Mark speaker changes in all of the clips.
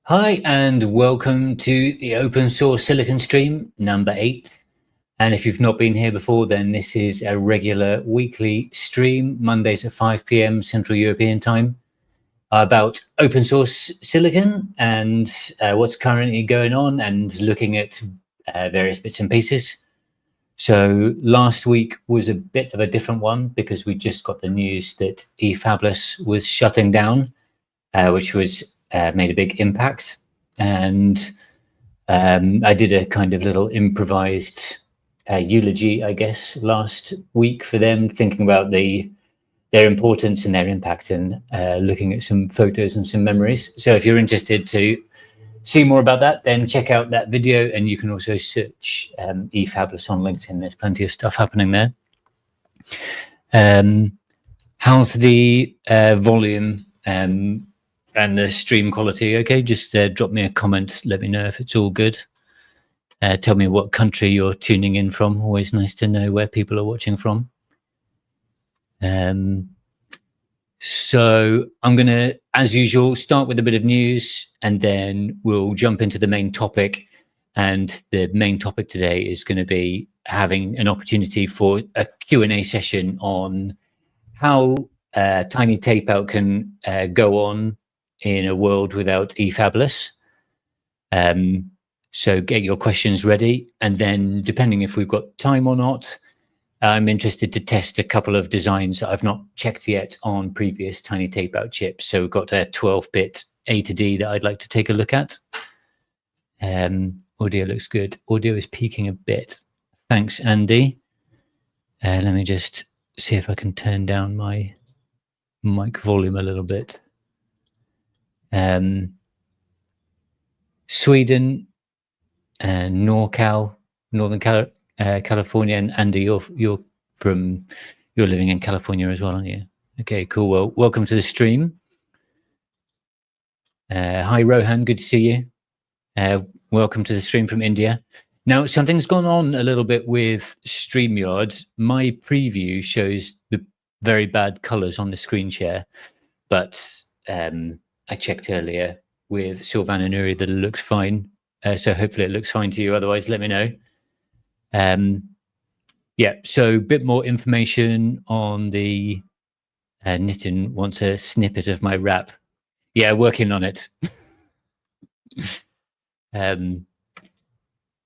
Speaker 1: Hi, and welcome to the Open Source Silicon Stream number 8. And if you've not been here before, then this is a regular weekly stream, Mondays at 5 p.m. Central European Time, about open source silicon and what's currently going on and looking at various bits and pieces. So last week was a bit of a different one because we just got the news that eFabless was shutting down, which was made a big impact. And I did a kind of little improvised eulogy, I guess, last week for them, thinking about their importance and their impact, and looking at some photos and some memories. So if you're interested to see more about that, then check out that video, and you can also search eFabless on LinkedIn. There's plenty of stuff happening there. How's the volume and the stream quality? Okay, just drop me a comment, let me know if it's all good. Tell me what country you're tuning in from. Always nice to know where people are watching from. So I'm going to, as usual, start with a bit of news, and then we'll jump into the main topic. And the main topic today is going to be having an opportunity for a Q&A session on how Tiny Tapeout can go on in a world without eFabless. So get your questions ready, and then depending if we've got time or not, I'm interested to test a couple of designs that I've not checked yet on previous Tiny Tapeout chips. So we've got a 12-bit A to D that I'd like to take a look at. Audio looks good. Audio is peaking a bit. Thanks, Andy. Let me just see if I can turn down my mic volume a little bit. Sweden and Northern California, and Andy, you're living in California as well, aren't you? Okay, cool. Well, welcome to the stream. Hi, Rohan. Good to see you. Welcome to the stream from India. Now, something's gone on a little bit with StreamYard. My preview shows the very bad colors on the screen share, but I checked earlier with Sylvan and Uri that it looks fine. So hopefully it looks fine to you. Otherwise, let me know. Yeah, so a bit more information on the Nitin wants a snippet of my rap. Yeah, working on it.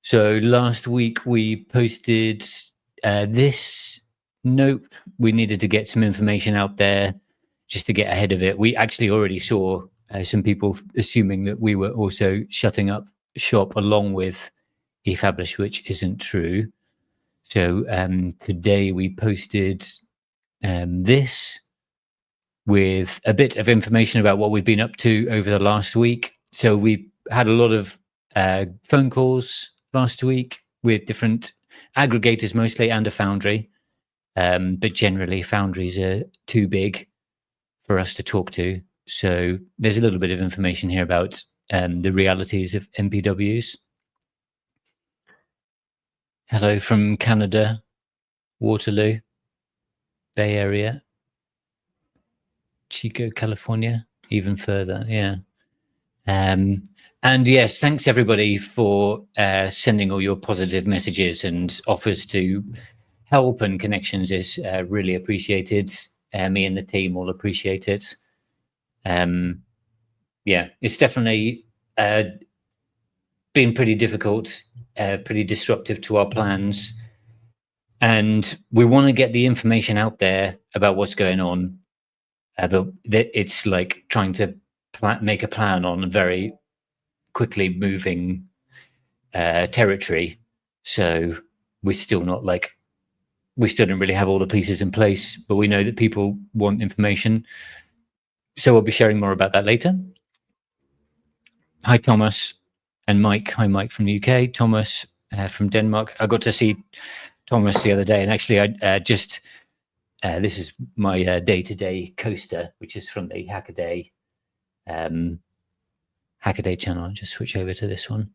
Speaker 1: So last week we posted this note. We needed to get some information out there just to get ahead of it. We actually already saw some people assuming that we were also shutting up shop along with eFabless, which isn't true. So today we posted this with a bit of information about what we've been up to over the last week. So we had a lot of phone calls last week with different aggregators mostly, and a foundry. But generally foundries are too big for us to talk to. So there's a little bit of information here about the realities of MPWs. Hello from Canada, Waterloo, Bay Area, Chico, California, even further, yeah. And yes, thanks everybody for sending all your positive messages and offers to help and connections is really appreciated. Me and the team all appreciate it. Yeah, it's definitely been pretty difficult, pretty disruptive to our plans. And we want to get the information out there about what's going on. But it's like trying to make a plan on a very quickly moving territory. So we're still not like, we still don't really have all the pieces in place, but we know that people want information. So we'll be sharing more about that later. Hi, Thomas and Mike. Hi, Mike from the UK. Thomas from Denmark. I got to see Thomas the other day, and actually I just, this is my day-to-day coaster, which is from the Hackaday channel. I'll just switch over to this one.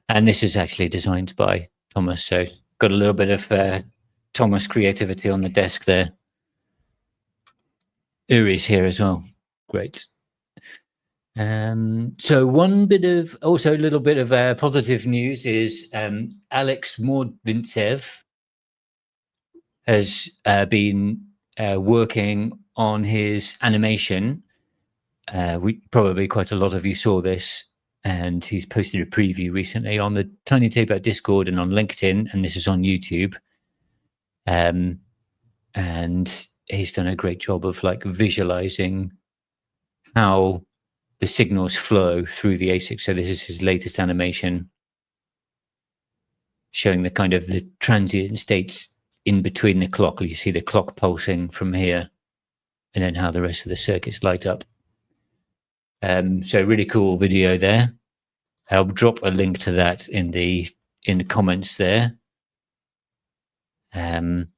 Speaker 1: And this is actually designed by Thomas. So got a little bit of Thomas creativity on the desk there. Uri's here as well. Great. So one bit of also a little bit of positive news is Alex Mordvintsev has been working on his animation. We probably quite a lot of you saw this, and he's posted a preview recently on the Tiny Tapeout Discord and on LinkedIn, and this is on YouTube. And he's done a great job of like visualizing how the signals flow through the ASIC. So this is his latest animation, showing the kind of the transient states in between the clock. You see the clock pulsing from here, and then how the rest of the circuits light up. So really cool video there. I'll drop a link to that in the comments there. And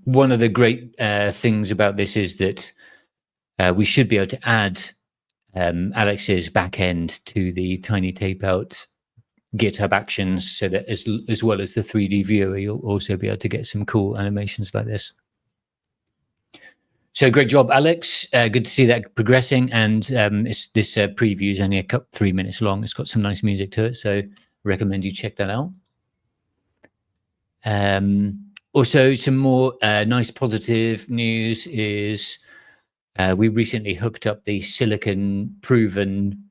Speaker 1: one of the great things about this is that we should be able to add Alex's backend to the Tiny Tapeout GitHub Actions, so that as well as the 3D viewer, you'll also be able to get some cool animations like this. So great job, Alex. Good to see that progressing. And this preview is only 3 minutes long. It's got some nice music to it, so recommend you check that out. Also, some more nice positive news is we recently hooked up the Silicon Proven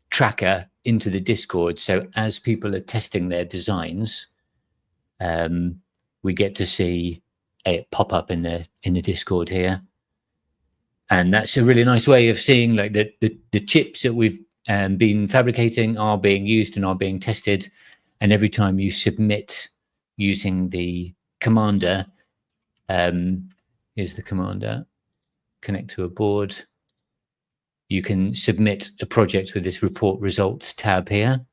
Speaker 1: tracker into the Discord. So as people are testing their designs, we get to see it pop up in the Discord here. And that's a really nice way of seeing like the chips that we've been fabricating are being used and are being tested. And every time you submit using the commander, here's the commander, connect to a board. You can submit a project with this report results tab here.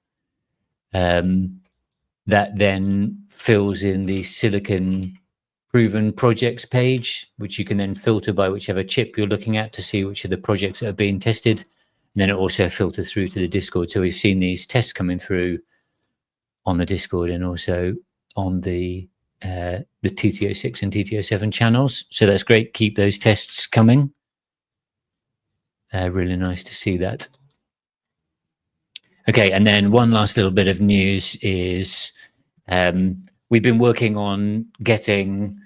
Speaker 1: That then fills in the Silicon Proven projects page, which you can then filter by whichever chip you're looking at to see which of the projects that are being tested. And then it also filters through to the Discord. So we've seen these tests coming through on the Discord and also on the TTO6 and TTO7 channels. So that's great. Keep those tests coming. Really nice to see that. Okay, and then one last little bit of news is we've been working on getting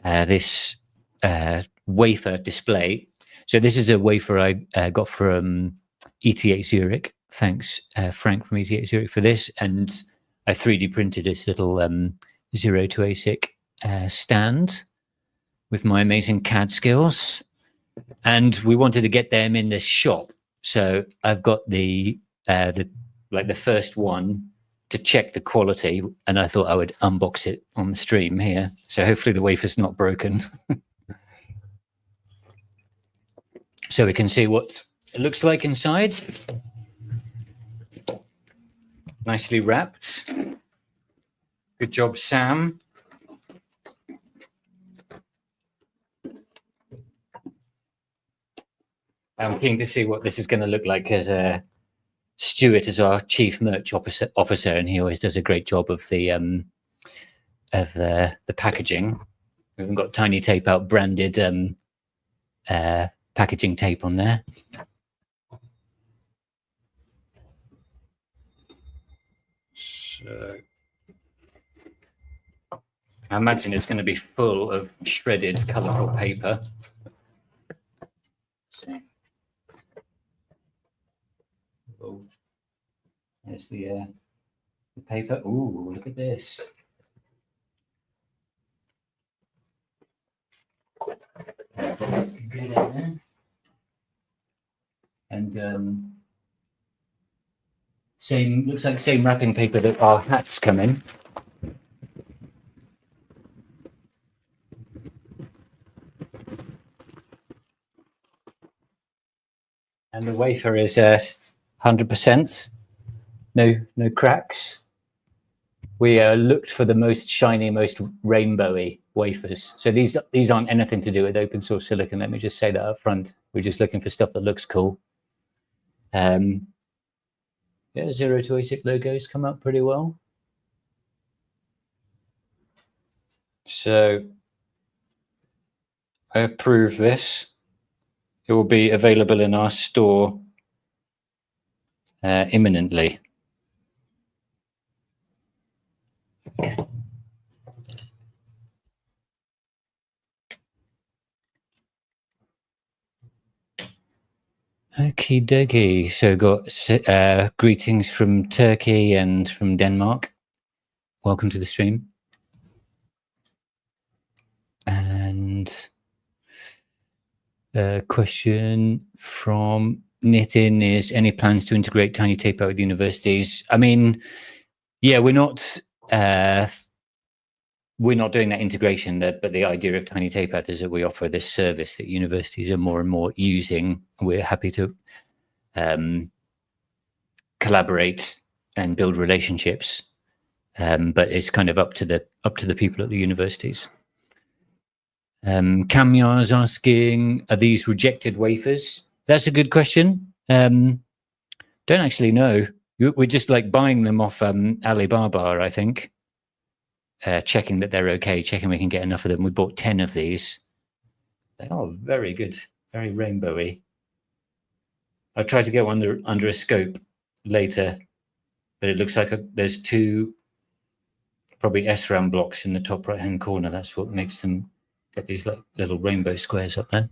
Speaker 1: this wafer display. So this is a wafer I got from ETH Zurich. Thanks, Frank from ETH Zurich for this. And I 3D printed this little 0 to ASIC stand with my amazing CAD skills. And we wanted to get them in the shop. So I've got the first one to check the quality, and I thought I would unbox it on the stream here. So hopefully the wafer's not broken. So we can see what it looks like inside. Nicely wrapped. Good job, Sam. I'm keen to see what this is going to look like as Stuart is our chief merch officer, and he always does a great job of the packaging. We haven't got Tiny Tapeout branded packaging tape on there. So I imagine it's going to be full of shredded, colourful paper. So, oh, there's the paper. Ooh, look at this. And looks like same wrapping paper that our hats come in. And the wafer is 100%, no cracks. We looked for the most shiny, most rainbowy wafers. So these aren't anything to do with open source silicon. Let me just say that up front. We're just looking for stuff that looks cool. Yeah, 0 to ASIC logos come up pretty well. So I approve this. It will be available in our store imminently. Okie dokie. So got greetings from Turkey and from Denmark. Welcome to the stream. And a question from Nitin is, any plans to integrate Tiny Tapeout with universities? I mean, yeah, we're not doing that integration, but the idea of Tiny Tapeout is that we offer this service that universities are more and more using. We're happy to collaborate and build relationships, but it's kind of up to the people at the universities. Kamya is asking, are these rejected wafers? That's a good question. Don't actually know. We're just like buying them off Alibaba, I think. Checking that they're okay, checking we can get enough of them. We bought 10 of these. They are very good, very rainbowy. I'll try to get one under a scope later, but it looks like there's two probably SRAM blocks in the top right hand corner. That's what makes them get these like little rainbow squares up there.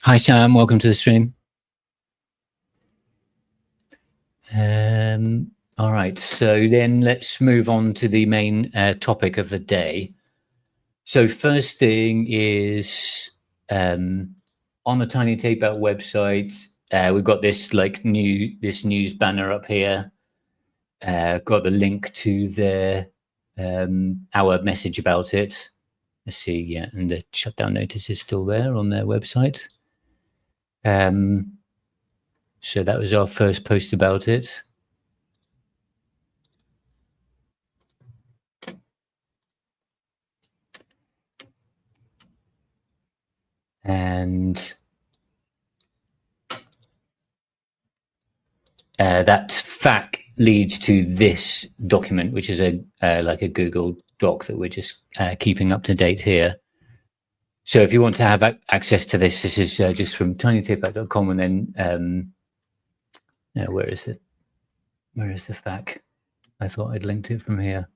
Speaker 1: Hi Sam, welcome to the stream. All right, so then let's move on to the main topic of the day. So first thing is on the Tiny Tapeout website, we've got this like this news banner up here. Got the link to our message about it. Let's see, yeah, and the shutdown notice is still there on their website. So that was our first post about it. And that FAQ leads to this document, which is like a Google Doc that we're just keeping up to date here. So if you want to have access to this, this is just from tinytapeout.com, and then where is the FAQ? I thought I'd linked it from here.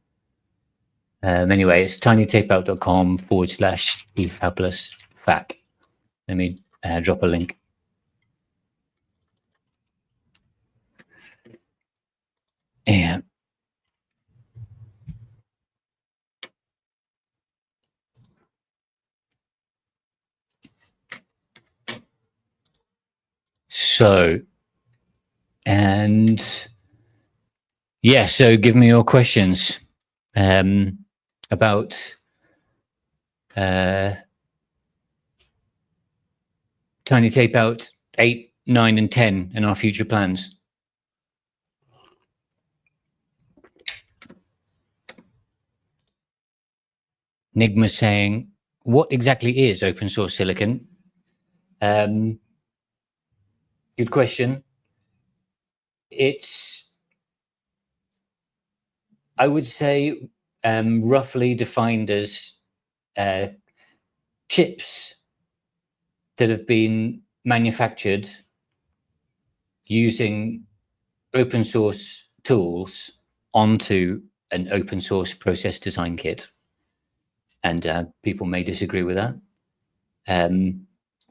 Speaker 1: Anyway, it's tinytapeout.com/efabulous FAQ. Let me drop a link. Yeah. So, and yeah, so give me your questions about Tiny Tapeout 8, 9, and 10 and our future plans. Nigma saying, what exactly is open source silicon? Good question. It's, I would say, roughly defined as chips that have been manufactured using open source tools onto an open source process design kit. And people may disagree with that.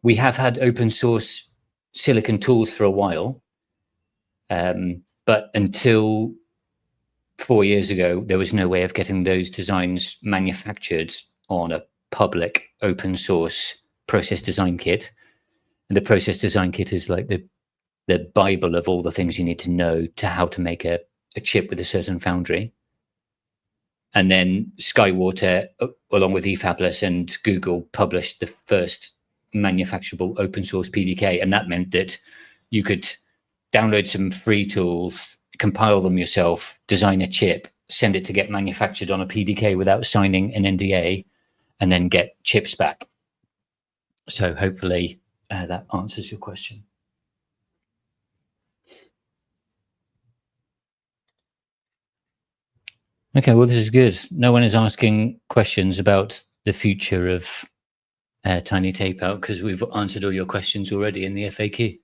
Speaker 1: We have had open source silicon tools for a while, but until 4 years ago, there was no way of getting those designs manufactured on a public open source process design kit. And the process design kit is like the Bible of all the things you need to know to how to make a chip with a certain foundry. And then Skywater, along with eFabless and Google, published the first manufacturable open source PDK. And that meant that you could download some free tools, compile them yourself, design a chip, send it to get manufactured on a PDK without signing an NDA, and then get chips back. So hopefully that answers your question. Okay, well, this is good. No one is asking questions about the future of Tiny Tapeout, because we've answered all your questions already in the FAQ.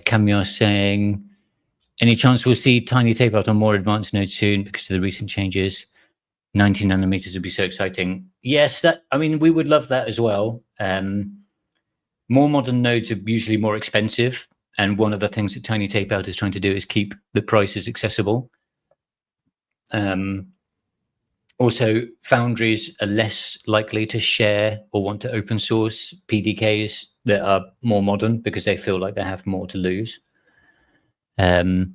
Speaker 1: Camille saying, any chance we'll see Tiny Tapeout on more advanced nodes soon because of the recent changes? 90 nanometers would be so exciting. Yes, we would love that as well. More modern nodes are usually more expensive, and one of the things that Tiny Tapeout is trying to do is keep the prices accessible. Also, foundries are less likely to share or want to open source PDKs that are more modern because they feel like they have more to lose. One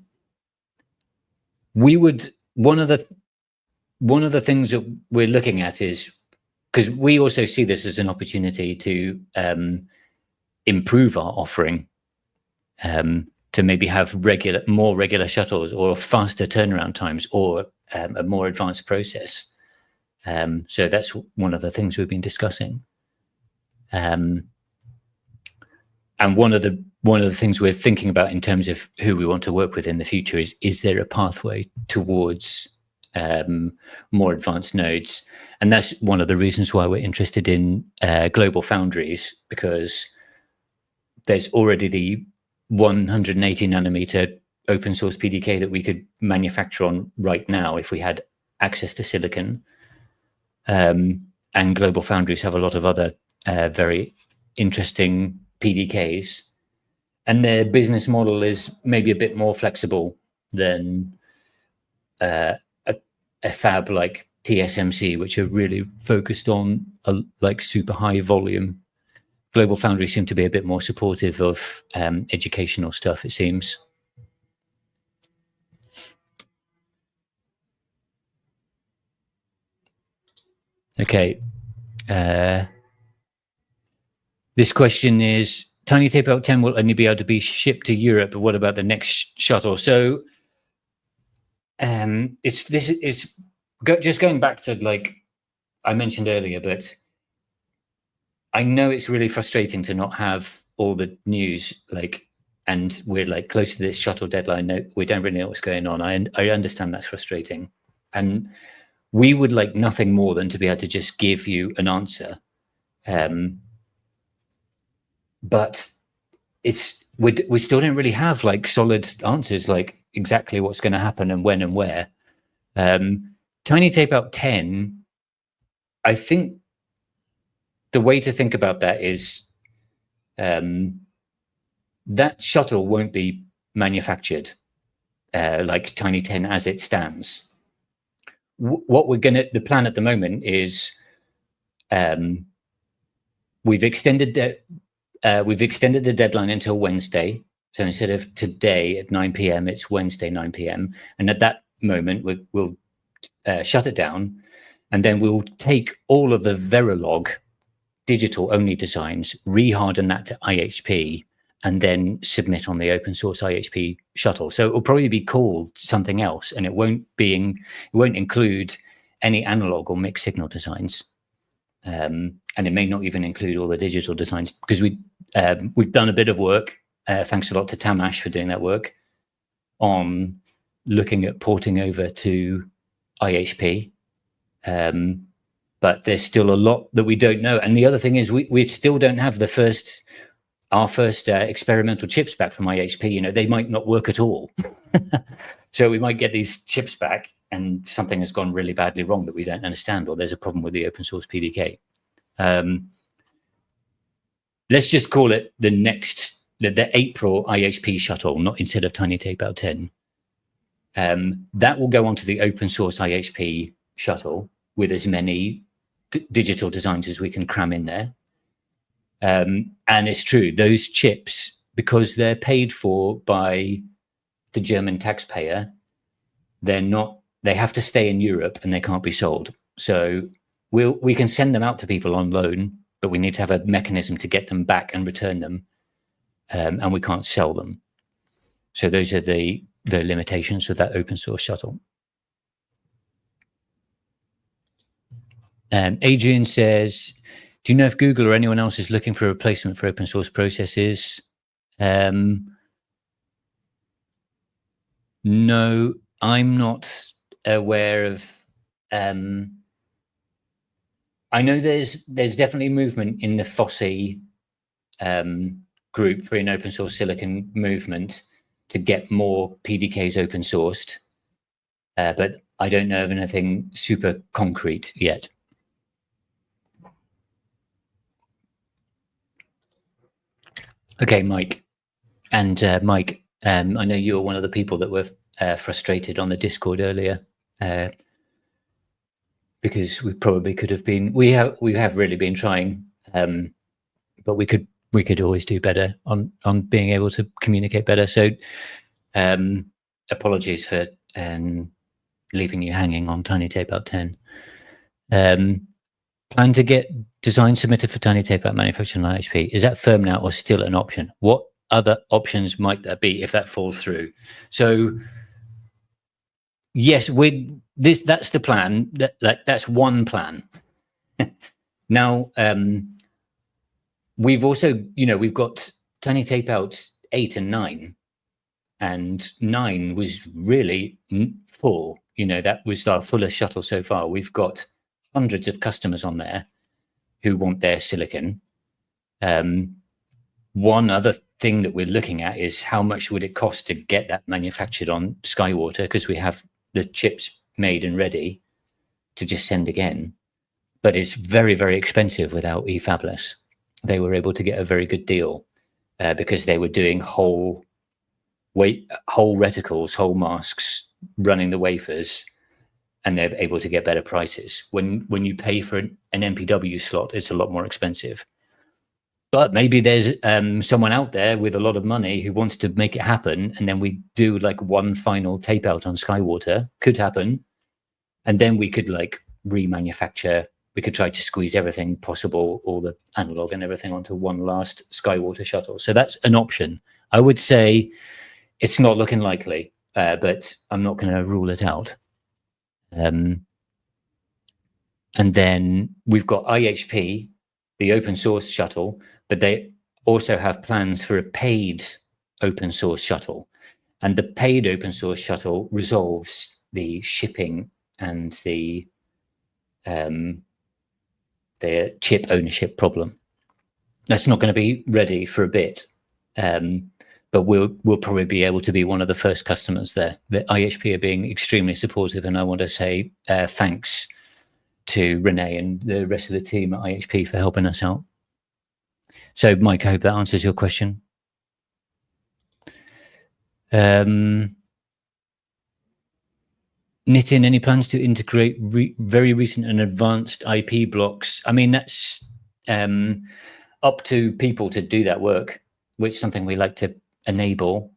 Speaker 1: of the things that we're looking at is, because we also see this as an opportunity to improve our offering, to maybe have more regular shuttles or faster turnaround times or a more advanced process. So that's one of the things we've been discussing. And one of the things we're thinking about in terms of who we want to work with in the future is there a pathway towards more advanced nodes? And that's one of the reasons why we're interested in global foundries, because there's already the 180 nanometer open source PDK that we could manufacture on right now if we had access to silicon. And global foundries have a lot of other very interesting PDKs, and their business model is maybe a bit more flexible than a fab like TSMC, which are really focused on like super high volume. Global foundries seem to be a bit more supportive of educational stuff, it seems. Okay. This question is, Tiny Tapeout 10 will only be able to be shipped to Europe, but what about the next shuttle? So just going back to, like I mentioned earlier, but I know it's really frustrating to not have all the news, and we're like close to this shuttle deadline. We don't really know what's going on. I understand that's frustrating, and we would like nothing more than to be able to just give you an answer. But we still don't really have like solid answers, like exactly what's going to happen and when and where. Tiny Tapeout 10, I think the way to think about that is that shuttle won't be manufactured like Tiny 10 as it stands. The plan at the moment is we've extended the deadline until Wednesday. So instead of today at 9 p.m., it's Wednesday 9 p.m. And at that moment, we'll shut it down, and then we'll take all of the Verilog digital-only designs, reharden that to IHP, and then submit on the open source IHP shuttle. So it will probably be called something else, and it won't include any analog or mixed signal designs. And it may not even include all the digital designs, because we've done a bit of work. Thanks a lot to Tamash for doing that work on looking at porting over to IHP. But there's still a lot that we don't know. And the other thing is we still don't have our first experimental chips back from IHP. They might not work at all. So we might get these chips back and something has gone really badly wrong that we don't understand, or there's a problem with the open source PDK. Let's just call it the April IHP shuttle, not instead of Tiny Tapeout 10. That will go onto the open source IHP shuttle with as many digital designs as we can cram in there. And it's true, those chips, because they're paid for by the German taxpayer, they have to stay in Europe and they can't be sold. So we can send them out to people on loan, but we need to have a mechanism to get them back and return them, and we can't sell them. So those are the limitations of that open source shuttle. Adrian says, do you know if Google or anyone else is looking for a replacement for open source processes? No, I'm not aware of. I know there's definitely movement in the FOSSI group, Free and Open Source Silicon movement, to get more PDKs open sourced, but I don't know of anything super concrete yet. Okay, Mike. And Mike, I know you're one of the people that were frustrated on the Discord earlier, because we probably could have been. We have really been trying, but we could always do better on being able to communicate better. So, apologies for leaving you hanging on Tiny Tapeout 10. Plan to get design submitted for Tiny Tapeout manufacturing on IHP. Is that firm now or still an option? What other options might there be if that falls through? So yes, that's the plan. That's one plan. Now, we've also, we've got Tiny Tapeout 8 and 9, and 9 was really full. That was our fullest shuttle so far. We've got hundreds of customers on there who want their silicon. One other thing that we're looking at is how much would it cost to get that manufactured on Skywater, because we have the chips made and ready to just send again. But it's very, very expensive without eFabless. They were able to get a very good deal because they were doing whole reticles, whole masks, running the wafers, and they're able to get better prices. When you pay for an MPW slot, it's a lot more expensive. But maybe there's someone out there with a lot of money who wants to make it happen, and then we do like one final tape out on Skywater. Could happen. And then we could like remanufacture. We could try to squeeze everything possible, all the analog and everything, onto one last Skywater shuttle. So that's an option. I would say it's not looking likely, but I'm not going to rule it out. And then we've got IHP, the open source shuttle, but they also have plans for a paid open source shuttle. And the paid open source shuttle resolves the shipping and the chip ownership problem. That's not going to be ready for a bit, but we'll probably be able to be one of the first customers there. The IHP are being extremely supportive, and I want to say thanks to Renee and the rest of the team at IHP for helping us out. So, Mike, I hope that answers your question. Nitin, any plans to integrate very recent and advanced IP blocks? I mean, that's up to people to do that work, which is something we like to enable.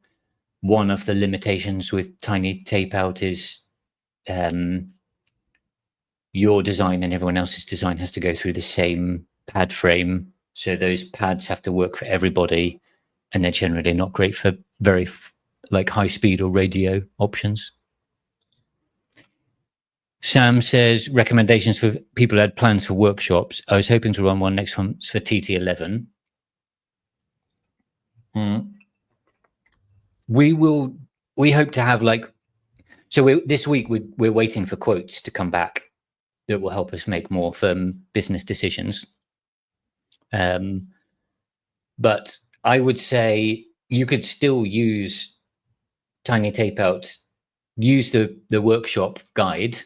Speaker 1: One of the limitations with Tiny Tapeout is your design and everyone else's design has to go through the same pad frame. So those pads have to work for everybody, and they're generally not great for very high speed or radio options. Sam says recommendations for people who had plans for workshops. I was hoping to run one next month for TT11. We hope to have this week we're waiting for quotes to come back that will help us make more firm business decisions. But I would say you could still use Tiny Tapeout, use the workshop guide,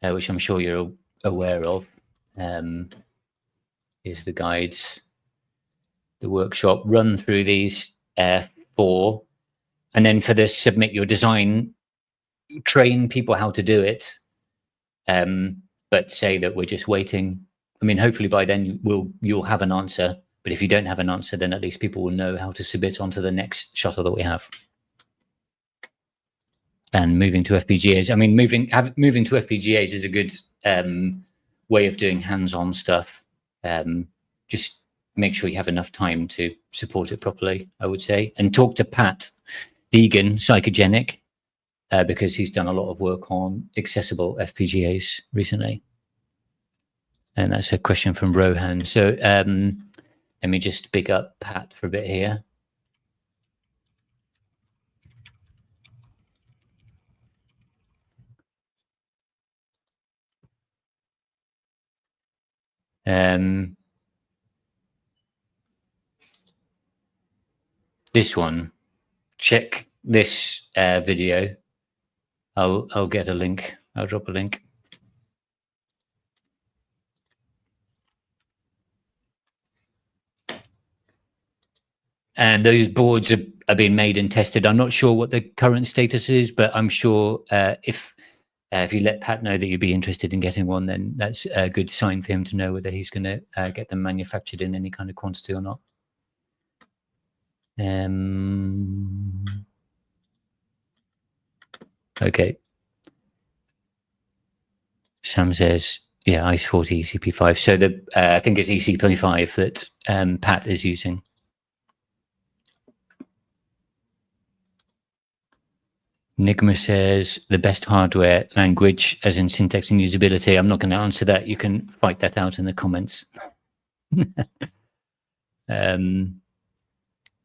Speaker 1: which I'm sure you're aware of. Is the guides, the workshop, run through these 4, and then for the submit your design, train people how to do it, but say that we're just waiting. I mean, hopefully by then you'll have an answer, but if you don't have an answer, then at least people will know how to submit onto the next shuttle that we have. And moving to FPGAs, I mean, moving to FPGAs is a good way of doing hands-on stuff. Just make sure you have enough time to support it properly, I would say. And talk to Pat Deegan, Psychogenic, because he's done a lot of work on accessible FPGAs recently. And that's a question from Rohan. So let me just big up Pat for a bit here. This one, check this video. I'll get a link. I'll drop a link. And those boards are being made and tested. I'm not sure what the current status is, but I'm sure if you let Pat know that you'd be interested in getting one, then that's a good sign for him to know whether he's going to get them manufactured in any kind of quantity or not. Okay. Sam says, yeah, ICE 40 ECP5. So I think it's ECP5 that Pat is using. Nigma says the best hardware language as in syntax and usability. I'm not going to answer that. You can fight that out in the comments.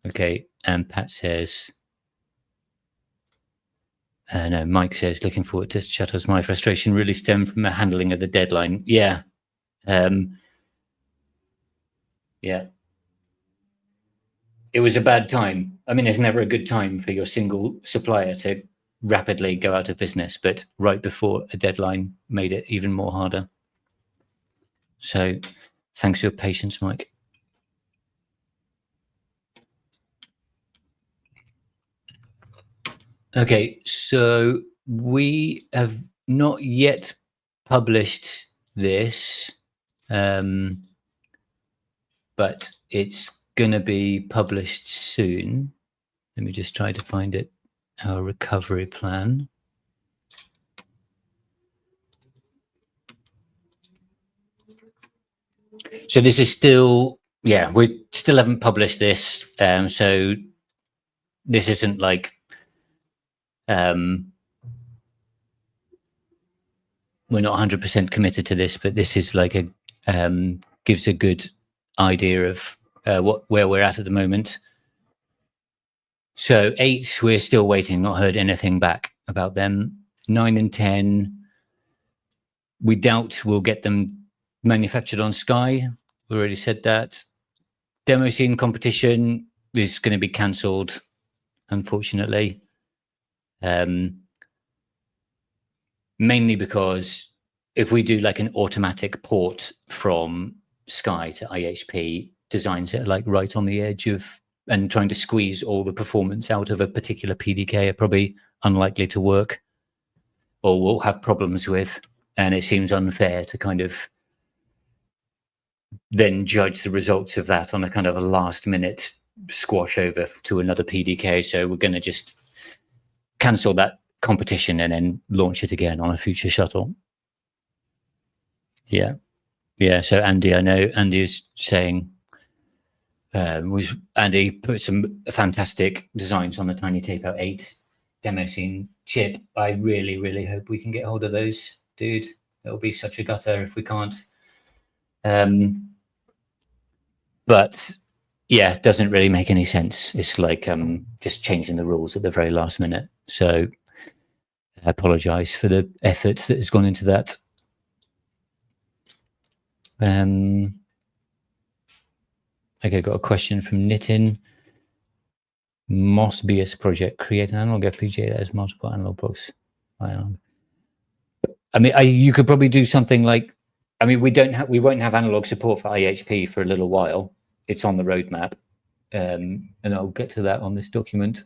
Speaker 1: Okay, and Pat says, no, Mike says, looking forward to shuttles. My frustration really stemmed from the handling of the deadline. Yeah. Yeah. It was a bad time. I mean, it's never a good time for your single supplier to rapidly go out of business, but right before a deadline made it even more harder. So thanks for your patience, Mike. Okay, so we have not yet published this, but it's going to be published soon. Let me just try to find it, our recovery plan. So this is still, yeah, we still haven't published this. So this isn't like, we're not 100% committed to this, but this is like gives a good idea of where we're at the moment. So 8, we're still waiting, not heard anything back about them. 9 and 10, we doubt we'll get them manufactured on Sky. We already said that. Demo scene competition is going to be cancelled, unfortunately. Mainly because if we do like an automatic port from Sky to IHP, designs that are like right on the edge of and trying to squeeze all the performance out of a particular PDK are probably unlikely to work or will have problems with. And it seems unfair to kind of then judge the results of that on a kind of a last minute squash over to another PDK. So we're going to just cancel that competition and then launch it again on a future shuttle. Yeah. Yeah. So Andy, I know Andy is saying, Andy put some fantastic designs on the Tiny Tapeout 8 demo scene chip. I really, really hope we can get hold of those, dude. It'll be such a gutter if we can't. But yeah, it doesn't really make any sense. It's like just changing the rules at the very last minute. So I apologize for the effort that has gone into that. Okay, got a question from Nitin. MOS BS project, create an analog FPGA that has multiple analog blocks. I mean, you could probably do something like, I mean, we won't have analog support for IHP for a little while. It's on the roadmap, and I'll get to that on this document.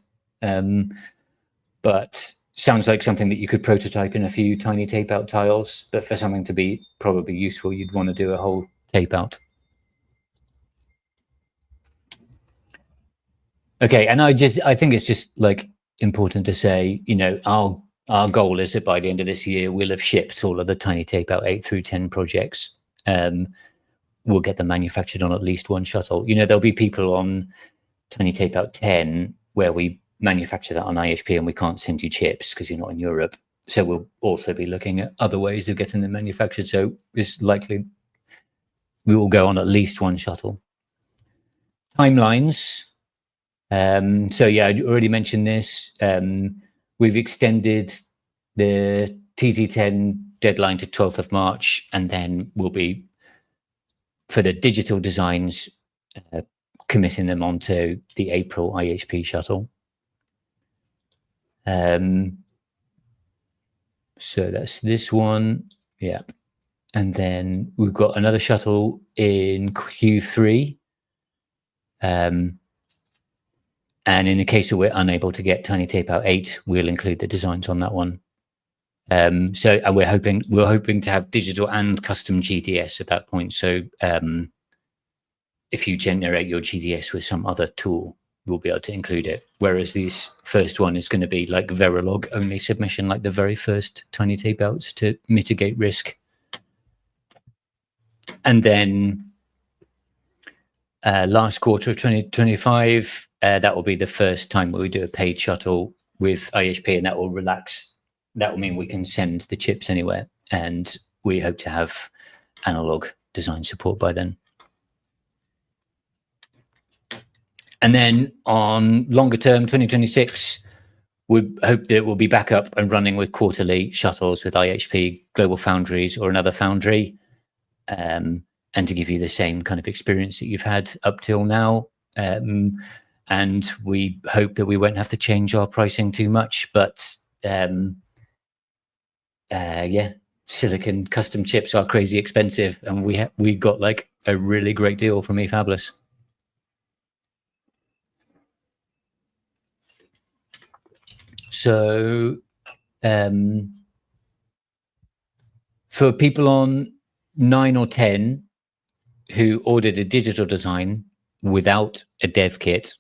Speaker 1: But sounds like something that you could prototype in a few Tiny Tapeout tiles, but for something to be probably useful, you'd want to do a whole tape out. Okay, and I think it's just like important to say, you know, our goal is that by the end of this year, we'll have shipped all of the Tiny Tapeout 8 through 10 projects. We'll get them manufactured on at least one shuttle. You know, there'll be people on Tiny Tapeout 10 where we manufacture that on IHP and we can't send you chips because you're not in Europe. So we'll also be looking at other ways of getting them manufactured. So it's likely we will go on at least one shuttle. Timelines. So yeah, I already mentioned this. We've extended the TT10 deadline to 12th of March, and then we'll be for the digital designs, committing them onto the April IHP shuttle. So that's this one. Yeah. And then we've got another shuttle in Q3. And in the case that we're unable to get Tiny Tapeout 8, we'll include the designs on that one. And we're hoping to have digital and custom GDS at that point. So if you generate your GDS with some other tool, we'll be able to include it. Whereas this first one is going to be like Verilog only submission, like the very first Tiny Tapeouts to mitigate risk. And then last quarter of 2025, that will be the first time where we do a paid shuttle with IHP, and that will relax. That will mean we can send the chips anywhere, and we hope to have analog design support by then. And then on longer term, 2026, we hope that we'll be back up and running with quarterly shuttles with IHP, Global Foundries, or another foundry, and to give you the same kind of experience that you've had up till now. And we hope that we won't have to change our pricing too much, but yeah, silicon custom chips are crazy expensive, and we got like a really great deal from eFabless. So for people on 9 or 10 who ordered a digital design without a dev kit,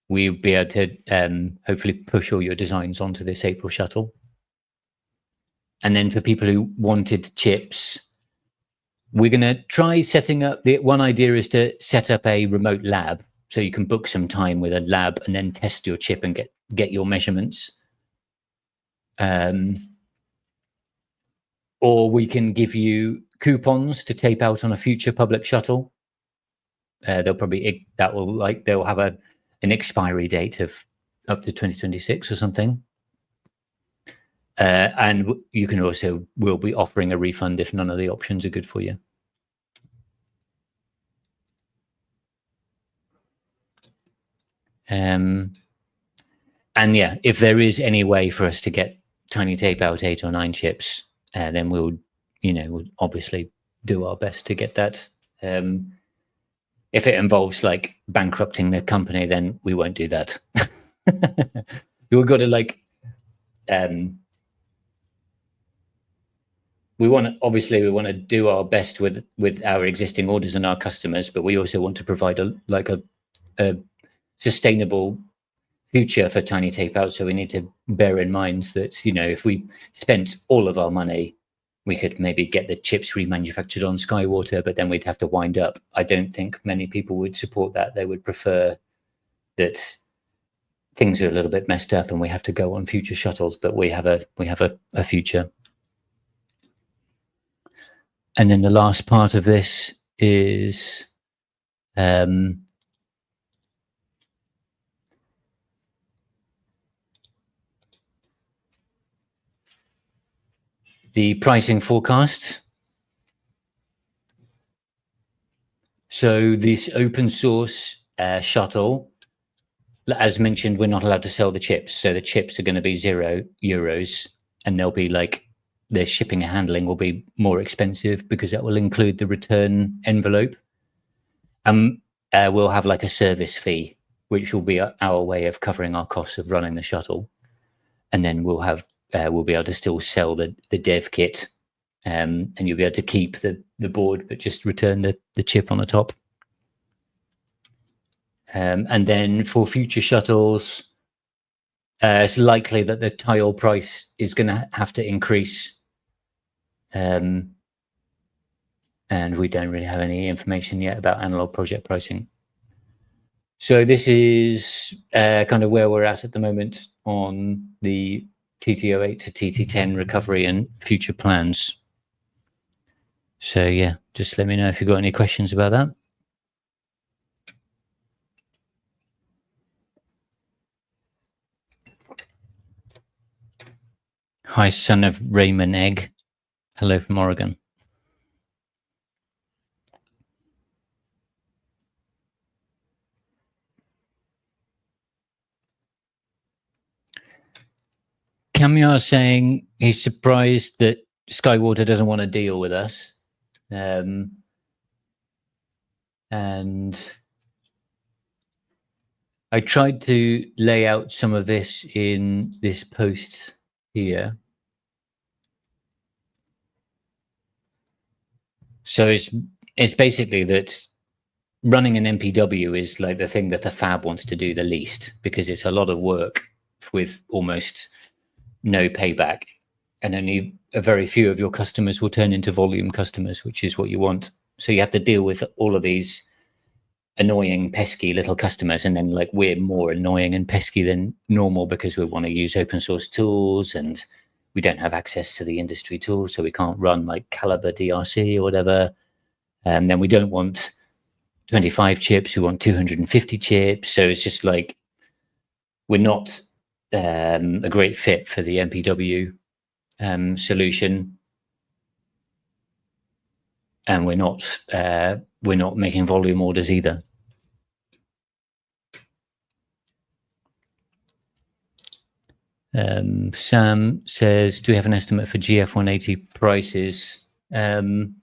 Speaker 1: we'll be able to hopefully push all your designs onto this April shuttle. And then for people who wanted chips, we're going to try setting up, the one idea is to set up a remote lab, so you can book some time with a lab and then test your chip and get your measurements. Or we can give you coupons to tape out on a future public shuttle. They'll have an expiry date of up to 2026 or something. And you can also, we'll be offering a refund if none of the options are good for you. And yeah, if there is any way for us to get Tiny Tapeout 8 or 9 chips, then we'll obviously do our best to get that. If it involves like bankrupting the company, then we won't do that. We've got to like, we want to do our best with our existing orders and our customers, but we also want to provide a sustainable future for Tiny Tapeout. So we need to bear in mind that, if we spent all of our money, we could maybe get the chips remanufactured on Skywater, but then we'd have to wind up. I don't think many people would support that. They would prefer that things are a little bit messed up and we have to go on future shuttles, but we have a future. And then the last part of this is the pricing forecast. So this open source shuttle, as mentioned, we're not allowed to sell the chips. So the chips are going to be €0, and they'll be like, the shipping and handling will be more expensive because that will include the return envelope. We'll have like a service fee, which will be our way of covering our costs of running the shuttle. And then we'll be able to still sell the dev kit, and you'll be able to keep the board, but just return the chip on the top. And then for future shuttles, it's likely that the tile price is going to have to increase. And we don't really have any information yet about analog project pricing. So this is kind of where we're at the moment on the TT08 to TT10 recovery and future plans. So yeah, just let me know if you've got any questions about that. Hi, son of Raymond Egg. Hello from Oregon. Camille saying he's surprised that Skywater doesn't want to deal with us. And I tried to lay out some of this in this post here. So it's basically that running an MPW is like the thing that the fab wants to do the least, because it's a lot of work with almost no payback, and only a very few of your customers will turn into volume customers, which is what you want. So you have to deal with all of these annoying, pesky little customers, and then like we're more annoying and pesky than normal because we want to use open source tools and we don't have access to the industry tools, so we can't run like Calibre DRC or whatever. And then we don't want 25 chips, we want 250 chips. So it's just like we're not a great fit for the MPW solution, and we're not making volume orders either. Sam says, do we have an estimate for GF180 prices? That's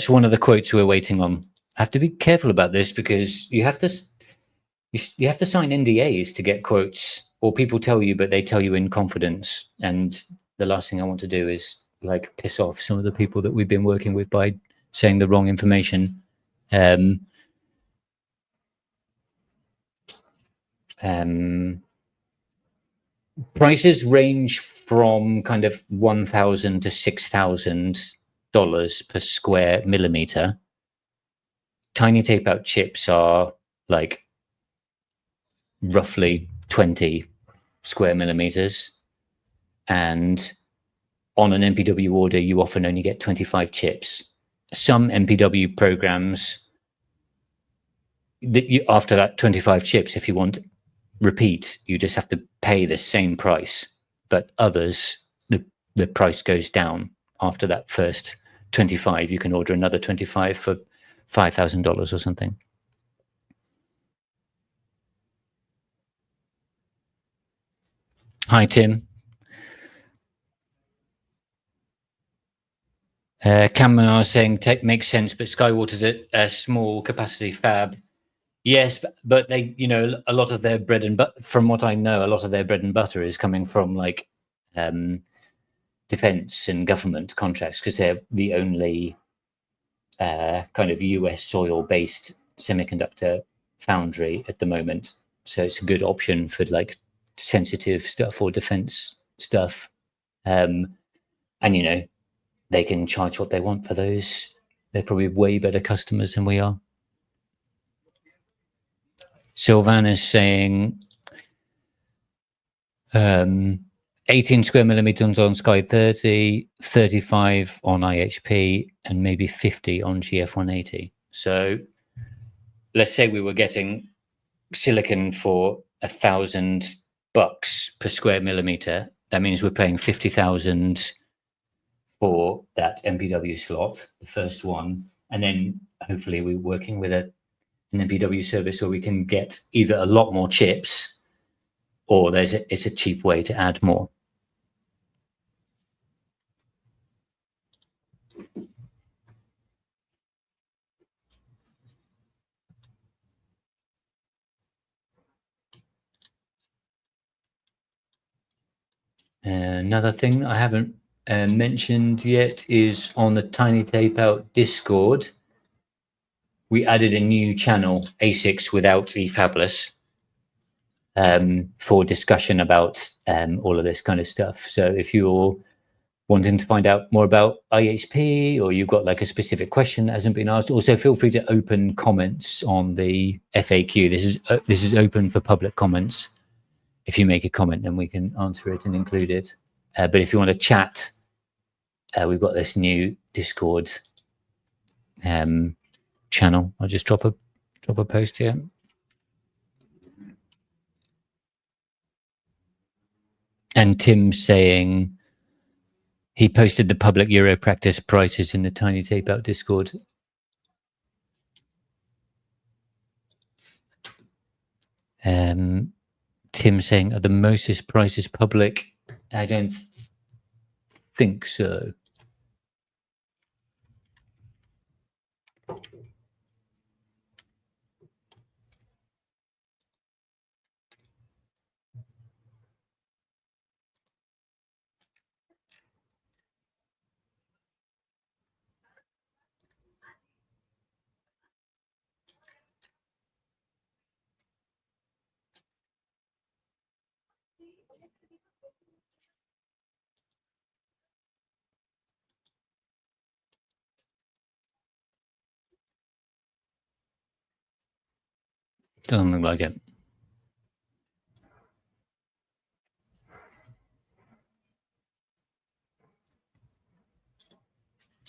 Speaker 1: one of the quotes we're waiting on. I have to be careful about this because you have to sign NDAs to get quotes, or people tell you, but they tell you in confidence. And the last thing I want to do is like piss off some of the people that we've been working with by saying the wrong information. Prices range from kind of $1,000 to $6,000 per square millimeter. Tiny Tapeout chips are like roughly 20 square millimeters, and on an MPW order you often only get 25 chips. Some MPW programs that after that 25 chips, if you want repeat, you just have to pay the same price, but others the price goes down after that first 25. You can order another 25 for $5,000 or something. Hi, Tim. Cameron, I was saying tech makes sense, but Skywater's a small capacity fab. Yes, but they, a lot of their bread and butter, from what I know, a lot of their bread and butter is coming from like defense and government contracts, because they're the only kind of US soil-based semiconductor foundry at the moment. So it's a good option for like sensitive stuff or defense stuff. And, they can charge what they want for those. They're probably way better customers than we are. Sylvan is saying 18 square millimeters on Sky 30, 35 on IHP, and maybe 50 on GF180. So let's say we were getting silicon for $1,000 per square millimeter. That means we're paying 50,000 for that MPW slot, the first one, and then hopefully we're working with an MPW service where we can get either a lot more chips, or it's a cheap way to add more. Another thing I haven't mentioned yet is on the Tiny Tapeout Discord, we added a new channel, ASICs Without the Fabless, for discussion about all of this kind of stuff. So if you're wanting to find out more about IHP, or you've got like a specific question that hasn't been asked, also feel free to open comments on the FAQ. This is open for public comments. If you make a comment, then we can answer it and include it. But if you want to chat, we've got this new Discord channel. I'll just drop a post here. And Tim's saying he posted the public Euro practice prices in the Tiny Tapeout Discord. Tim saying, are the Moses prices public? I don't think so. Doesn't look like it.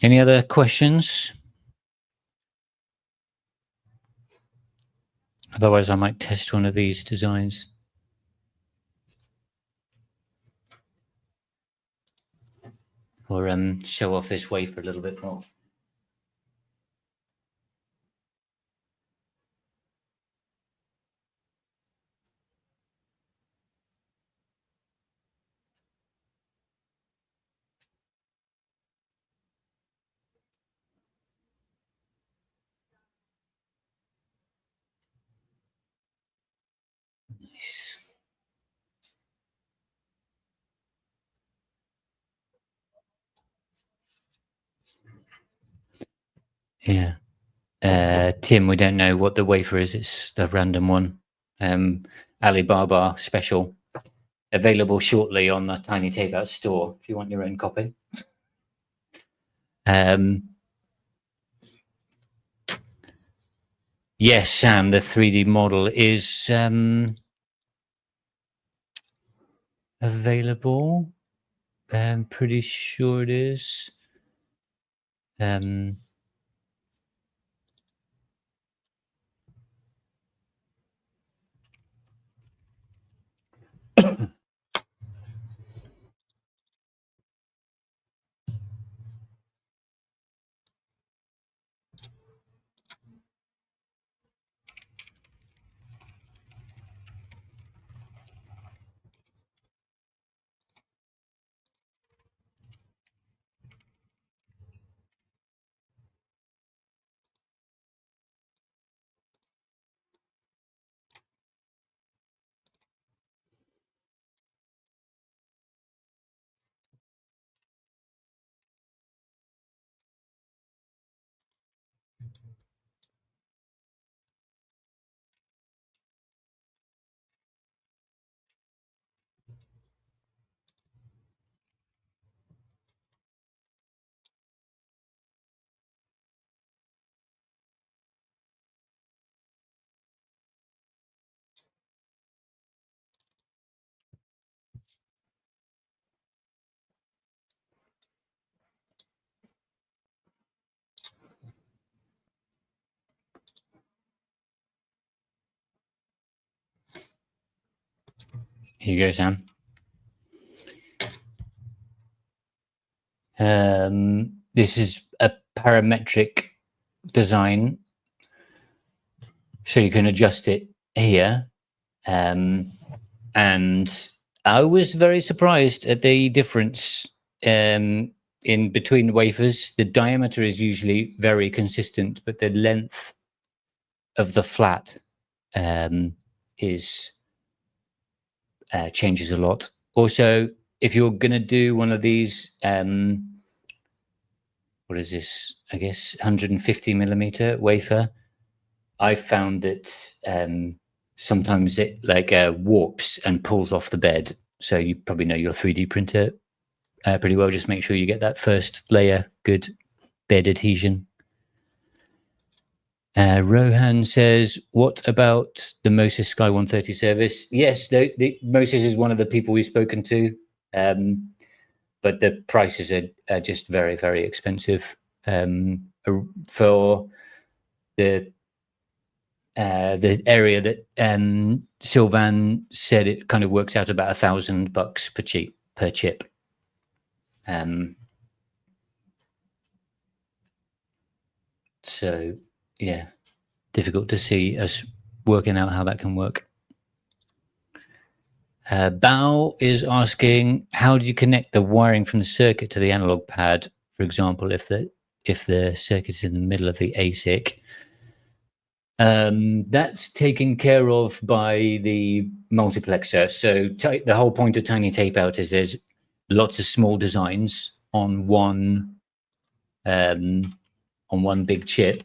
Speaker 1: Any other questions? Otherwise, I might test one of these designs. Or show off this wafer a little bit more. Nice. Yeah. Tim, we don't know what the wafer is. It's the random one. Alibaba special. Available shortly on the Tiny Tapeout store if you want your own copy. Yes, Sam, the 3D model is available. I'm pretty sure it is. Here you go, Sam. This is a parametric design, so you can adjust it here. And I was very surprised at the difference in between wafers. The diameter is usually very consistent, but the length of the flat is changes a lot. Also, if you're going to do one of these, what is this? I guess 150 millimeter wafer. I found that sometimes it like warps and pulls off the bed. So you probably know your 3D printer pretty well. Just make sure you get that first layer good bed adhesion. Rohan says, what about the Moses Sky 130 service? Yes, the Moses is one of the people we've spoken to, but the prices are just very, very expensive. For the area that Sylvan said, it kind of works out about $1,000 per chip. So yeah, difficult to see us working out how that can work. Bao is asking, how do you connect the wiring from the circuit to the analog pad? For example, if the circuit is in the middle of the ASIC, that's taken care of by the multiplexer. So the whole point of Tiny Tapeout is there's lots of small designs on one big chip.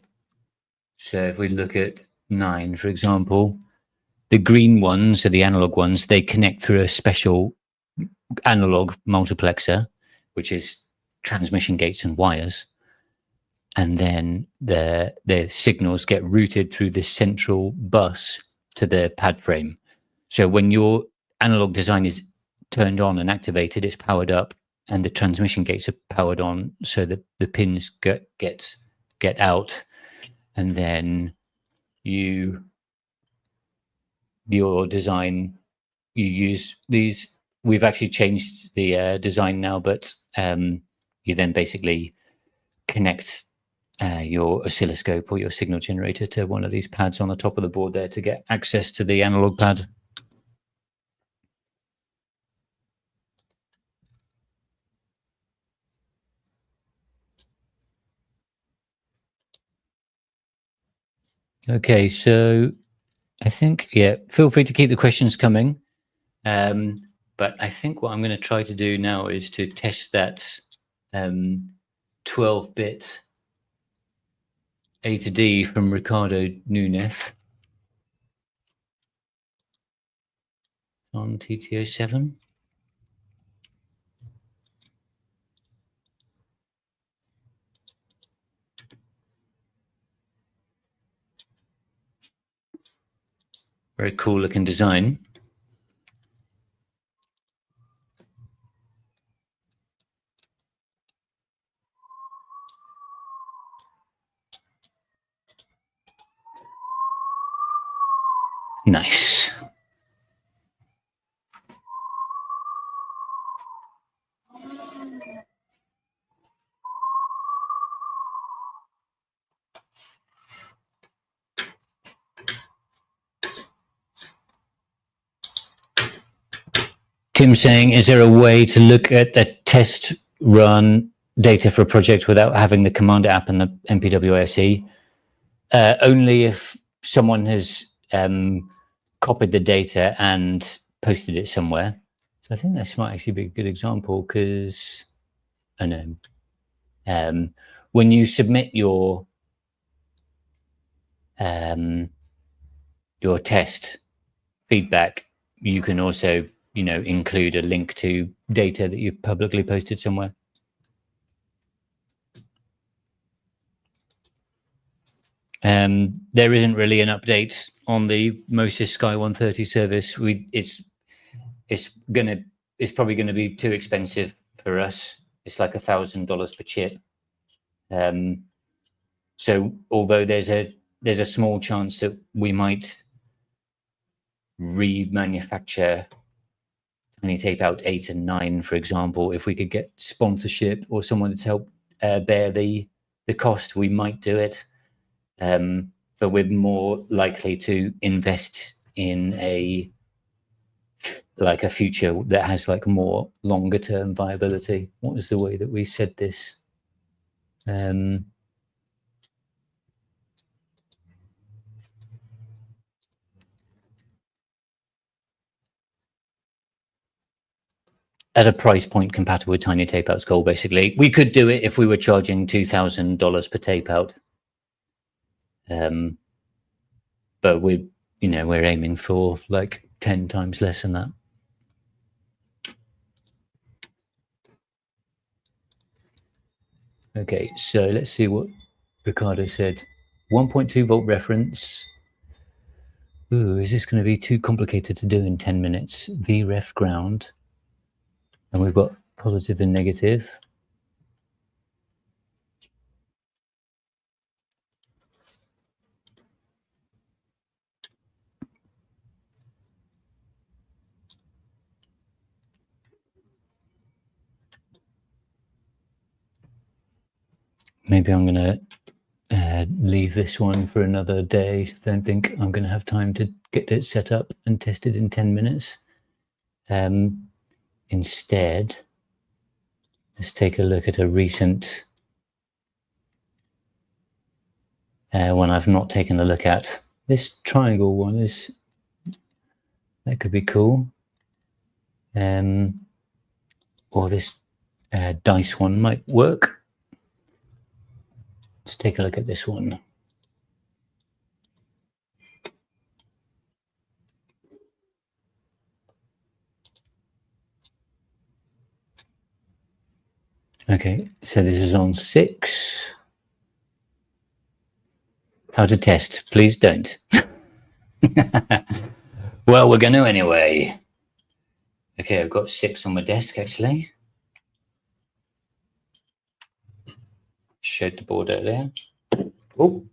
Speaker 1: So if we look at 9, for example, the green ones, so the analog ones, they connect through a special analog multiplexer, which is transmission gates and wires. And then the signals get routed through the central bus to the pad frame. So when your analog design is turned on and activated, it's powered up, and the transmission gates are powered on, so that the pins get out, and then your design, you use these. We've actually changed the design now, but you then basically connect your oscilloscope or your signal generator to one of these pads on the top of the board there to get access to the analog pad. Okay, so I think, yeah, feel free to keep the questions coming. But I think what I'm going to try to do now is to test that 12-bit A to D from Ricardo Núñez on TTO7. Very cool looking design. Nice. Tim saying, is there a way to look at the test run data for a project without having the Commander app and the MPWISE? Only if someone has copied the data and posted it somewhere. So I think this might actually be a good example, because I know when you submit your test feedback, you can also include a link to data that you've publicly posted somewhere. There isn't really an update on the MOSIS Sky 130 service. It's probably going to be too expensive for us. It's like $1,000 per chip. So although there's a small chance that we might remanufacture Tiny Tapeout 8 and 9, for example, if we could get sponsorship or someone to help bear the cost, we might do it. But we're more likely to invest in a future that has more longer term viability. What was the way that we said this? At a price point compatible with Tiny Tapeout's goal, basically. We could do it if we were charging $2,000 per tapeout. But we're aiming for 10 times less than that. Okay, so let's see what Ricardo said. 1.2 volt reference. Ooh, is this going to be too complicated to do in 10 minutes? VREF ground. And we've got positive and negative. Maybe I'm going to leave this one for another day. Don't think I'm going to have time to get it set up and tested in 10 minutes. Instead, let's take a look at a recent one I've not taken a look at. This triangle one that could be cool. Or this dice one might work. Let's take a look at this one. Okay, so this is on 6. How to test? Please don't. Well, we're going to anyway. Okay, I've got 6 on my desk actually. Showed the board earlier. Oh,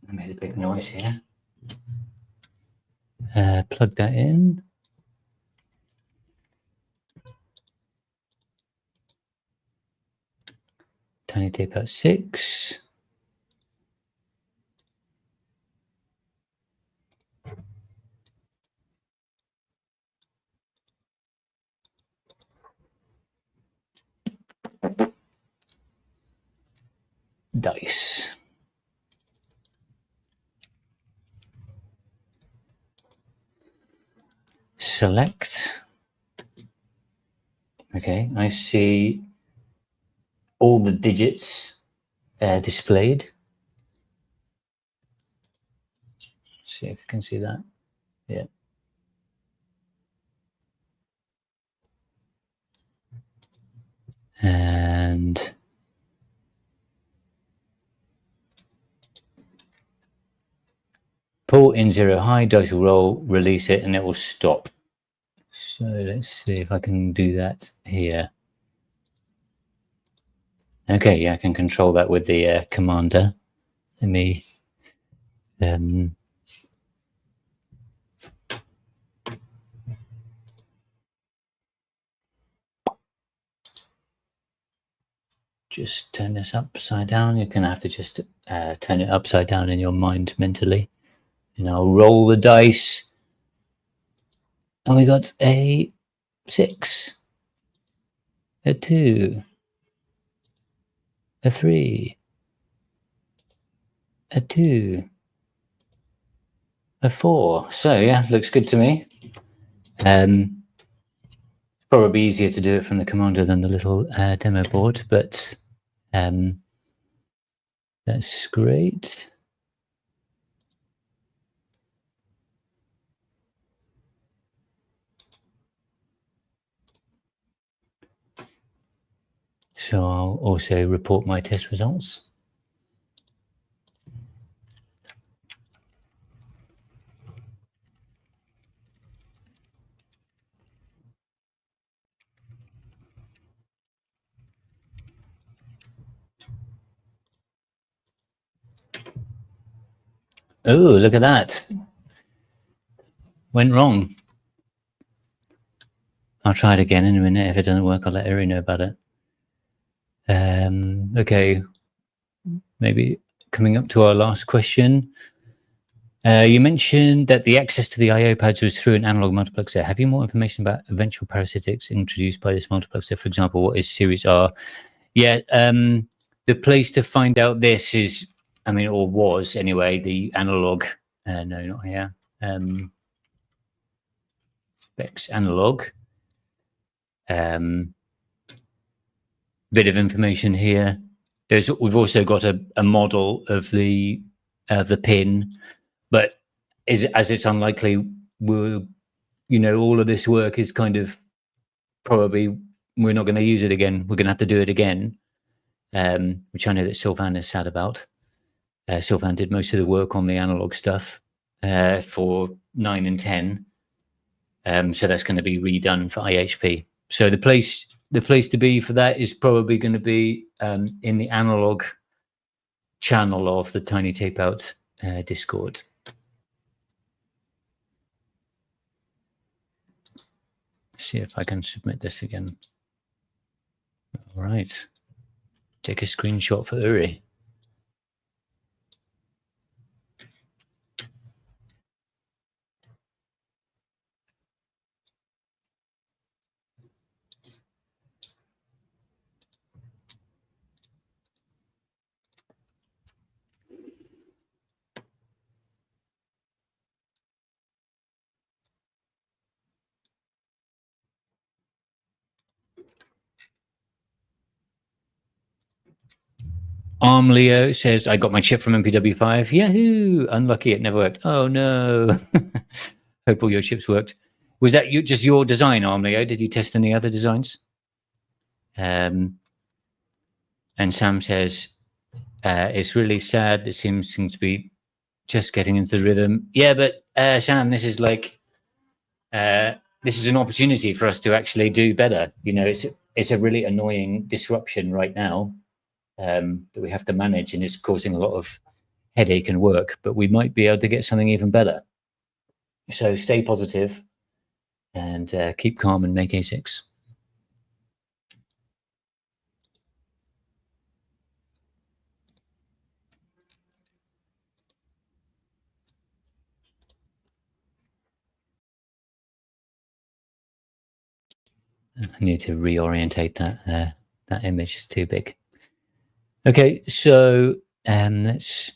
Speaker 1: I made a big noise here. Plug that in. Tiny Tapeout 6. Dice. Select. Okay, I see all the digits displayed. See if you can see that. Yeah. And pull in 0 high, dice will roll, release it, and it will stop. So let's see if I can do that here. Okay, yeah, I can control that with the commander. Let me just turn this upside down. You're going to have to just turn it upside down in your mind mentally. And I'll roll the dice. And we got a 6, a 2, a 3, a 2, a 4. So yeah, looks good to me. It's probably easier to do it from the commander than the little demo board, but that's great. So I'll also report my test results. Oh, look at that. Went wrong. I'll try it again in a minute. If it doesn't work, I'll let Uri know about it. Okay, maybe coming up to our last question. You mentioned that the access to the I/O pads was through an analog multiplexer. Have you more information about eventual parasitics introduced by this multiplexer? For example, what is Series R? Yeah, the place to find out this is, I mean, or was anyway, the analog. No, not here. Specs analog. Bit of information here. We've also got a model of the pin, but as it's unlikely, all of this work is kind of probably we're not going to use it again. We're going to have to do it again, which I know that Sylvan is sad about. Sylvan did most of the work on the analog stuff for 9 and 10, so that's going to be redone for IHP. So the place to be for that is probably going to be in the analog channel of the Tiny Tapeout Discord. See if I can submit this again. All right. Take a screenshot for Uri. Leo says, I got my chip from MPW5. Yahoo! Unlucky it never worked. Oh no. Hope all your chips worked. Was that just your design, Leo? Did you test any other designs? And Sam says, it's really sad. It seems to be just getting into the rhythm. Yeah, but Sam, this is like, this is an opportunity for us to actually do better. You know, it's a really annoying disruption right now that we have to manage, and it's causing a lot of headache and work, but we might be able to get something even better. So stay positive and keep calm and make ASICs. I need to reorientate that. That image is too big. Okay, so let's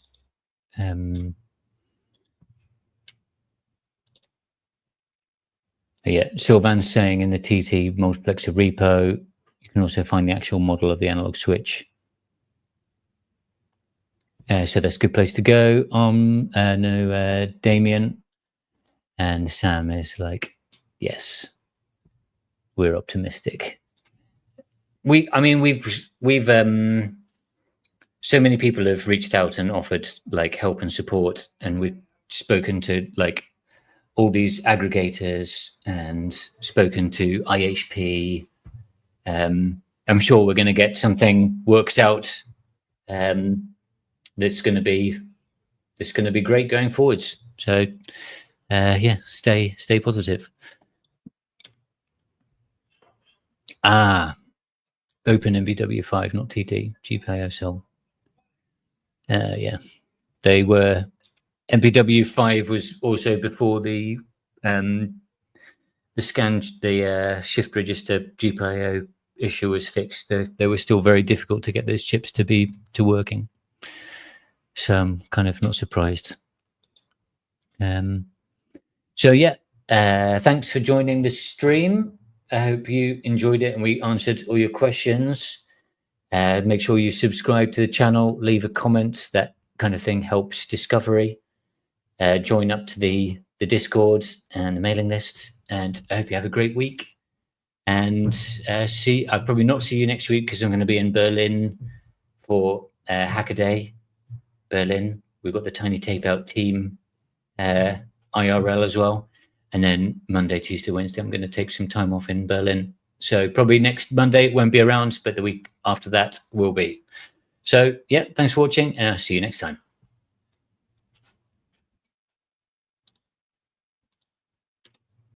Speaker 1: yeah, Sylvan's saying in the TT multiplexer repo, you can also find the actual model of the analog switch. So that's a good place to go. Damien and Sam is like, yes, we're optimistic. We've so many people have reached out and offered like help and support, and we've spoken to like all these aggregators and spoken to IHP. I'm sure we're going to get something worked out that's going to be great going forwards. So yeah, stay positive. Open MBW5, not TT. GPIO cell. Yeah, they were. MPW5 was also before the shift register GPIO issue was fixed. They were still very difficult to get those chips to working. So I'm kind of not surprised. So yeah, thanks for joining the stream. I hope you enjoyed it and we answered all your questions. Make sure you subscribe to the channel, leave a comment. That kind of thing helps discovery. Join up to the Discord and the mailing list, and I hope you have a great week. And I'll probably not see you next week because I'm going to be in Berlin for Hackaday Berlin. We've got the Tiny Tapeout team IRL as well, and then Monday, Tuesday, Wednesday I'm going to take some time off in Berlin. So probably next Monday it won't be around, but the week after that will be. So yeah, thanks for watching, and I'll see you next time.